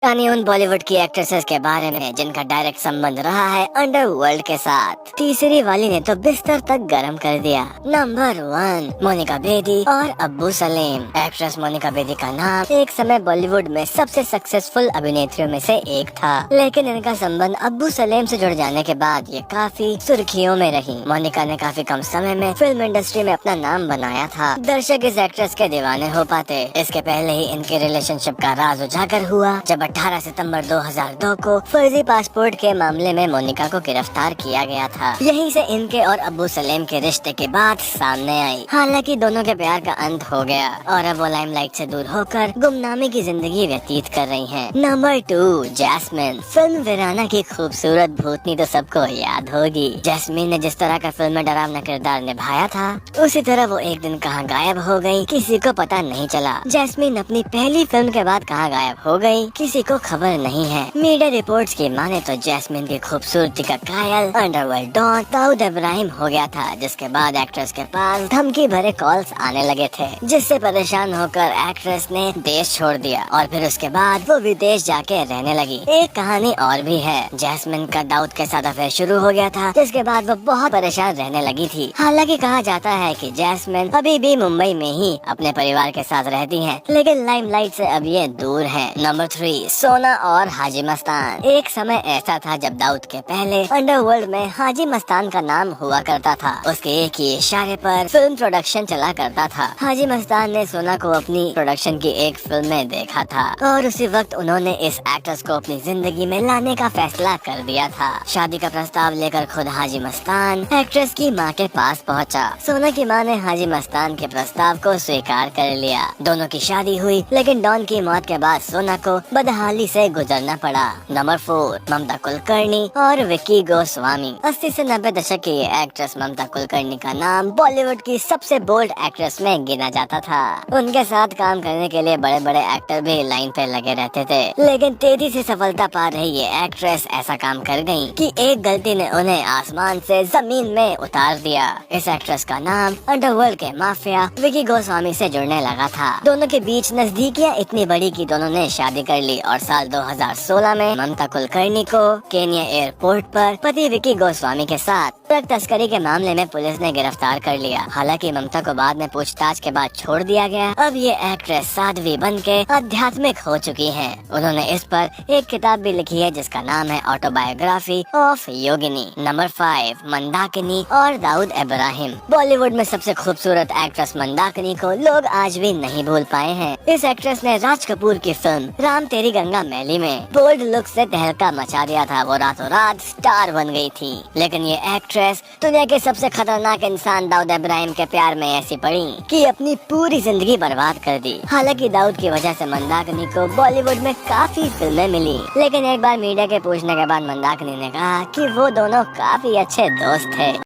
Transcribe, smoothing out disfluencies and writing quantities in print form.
कहानी उन बॉलीवुड की एक्ट्रेसेस के बारे में जिनका डायरेक्ट संबंध रहा है अंडरवर्ल्ड के साथ। तीसरी वाली ने तो बिस्तर तक गर्म कर दिया। नंबर 1, मोनिका बेदी और अब्बू सलीम। एक्ट्रेस मोनिका बेदी का नाम एक समय बॉलीवुड में सबसे सक्सेसफुल अभिनेत्रियों में से एक था, लेकिन इनका संबंध अब्बू सलीम से जुड़ जाने के बाद ये काफी सुर्खियों में रही। मोनिका ने काफी कम समय में फिल्म इंडस्ट्री में अपना नाम बनाया था। दर्शक इस एक्ट्रेस के दीवाने हो पाते। इसके पहले ही इनके रिलेशनशिप का राज उजागर हुआ जब 18 सितंबर 2002 को फर्जी पासपोर्ट के मामले में मोनिका को गिरफ्तार किया गया था। यहीं से इनके और अब्बू सलीम के रिश्ते की बात सामने आई। हालांकि दोनों के प्यार का अंत हो गया और अब वो लाइमलाइट से दूर होकर गुमनामी की जिंदगी व्यतीत कर रही हैं। Number 2, jasmine. फिल्म वीराना की खूबसूरत भूतनी तो सबको याद होगी। जैस्मिन ने जिस तरह का फिल्म में डरावना किरदार निभाया था, उसी तरह वो एक दिन कहाँ गायब हो गई, किसी को पता नहीं चला। जैस्मिन अपनी पहली फिल्म के बाद कहाँ गायब हो गई, किसी को खबर नहीं है। मीडिया रिपोर्ट्स की माने तो जैस्मिन की खूबसूरती का कायल अंडरवर्ल्ड डॉन दाऊद इब्राहिम हो गया था, जिसके बाद एक्ट्रेस के पास धमकी भरे कॉल्स आने लगे थे, जिससे परेशान होकर एक्ट्रेस ने देश छोड़ दिया और फिर उसके बाद वो विदेश जाके रहने लगी। एक कहानी और भी है। जैस्मिन का दाऊद के साथ अफेयर शुरू हो गया था, जिसके बाद वो बहुत परेशान रहने लगी थी। हालांकि कहा जाता है कि जैस्मिन अभी भी मुंबई में ही अपने परिवार के साथ रहती है, लेकिन लाइमलाइट से अब ये दूर है। नंबर 3, सोना और हाजी मस्तान। एक समय ऐसा था जब दाऊद के पहले अंडरवर्ल्ड में हाजी मस्तान का नाम हुआ करता था। उसके एक ही इशारे पर फिल्म प्रोडक्शन चला करता था। हाजी मस्तान ने सोना को अपनी प्रोडक्शन की एक फिल्म में देखा था और उसी वक्त उन्होंने इस एक्ट्रेस को अपनी जिंदगी में लाने का फैसला कर दिया था। शादी का प्रस्ताव लेकर खुद हाजी मस्तान एक्ट्रेस की मां के पास पहुंचा। सोना की मां ने हाजी मस्तान के प्रस्ताव को स्वीकार कर लिया। दोनों की शादी हुई, लेकिन डॉन की मौत के बाद सोना को बदहाली से गुजरना पड़ा। नंबर 4, ममता कुलकर्णी और विक्की गोस्वामी। 80 से 90 दशक की ये एक्ट्रेस ममता कुलकर्णी का नाम बॉलीवुड की सबसे बोल्ड एक्ट्रेस में गिना जाता था। उनके साथ काम करने के लिए बड़े बड़े एक्टर भी लाइन पे लगे रहते थे, लेकिन तेजी से सफलता पा रही ये एक्ट्रेस ऐसा काम कर गयी कि एक गलती ने उन्हें आसमान से जमीन में उतार दिया। इस एक्ट्रेस का नाम अंडरवर्ल्ड के माफिया विक्की गोस्वामी से जुड़ने लगा था। दोनों के बीच नजदीकियां इतनी बड़ी कि दोनों ने शादी कर ली और साल 2016 में ममता कुलकर्णी को केन्या एयरपोर्ट पर पति विक्की गोस्वामी के साथ ड्रग तस्करी के मामले में पुलिस ने गिरफ्तार कर लिया। हालांकि ममता को बाद में पूछताछ के बाद छोड़ दिया गया। अब ये एक्ट्रेस साध्वी बनके आध्यात्मिक हो चुकी हैं। उन्होंने इस पर एक किताब भी लिखी है जिसका नाम है autobiography of Yogini. Number 5, Mandakini और दाऊद इब्राहिम। बॉलीवुड में सबसे खूबसूरत एक्ट्रेस मंदाकिनी को लोग आज भी नहीं भूल पाए हैं। इस एक्ट्रेस ने राज कपूर की फिल्म राम तेरी गंगा मैली में बोल्ड लुक से तहलका मचा दिया था। वो रातों रात स्टार बन गई थी। लेकिन ये एक्ट्रेस दुनिया के सबसे खतरनाक इंसान दाऊद इब्राहिम के प्यार में ऐसी पड़ी कि अपनी पूरी जिंदगी बर्बाद कर दी। हालांकि दाऊद की वजह से मंदाकिनी को बॉलीवुड में काफी फिल्में मिली, लेकिन एक बार मीडिया के पूछने के बाद मंदाकिनी ने कहा कि वो दोनों काफी अच्छे दोस्त थे।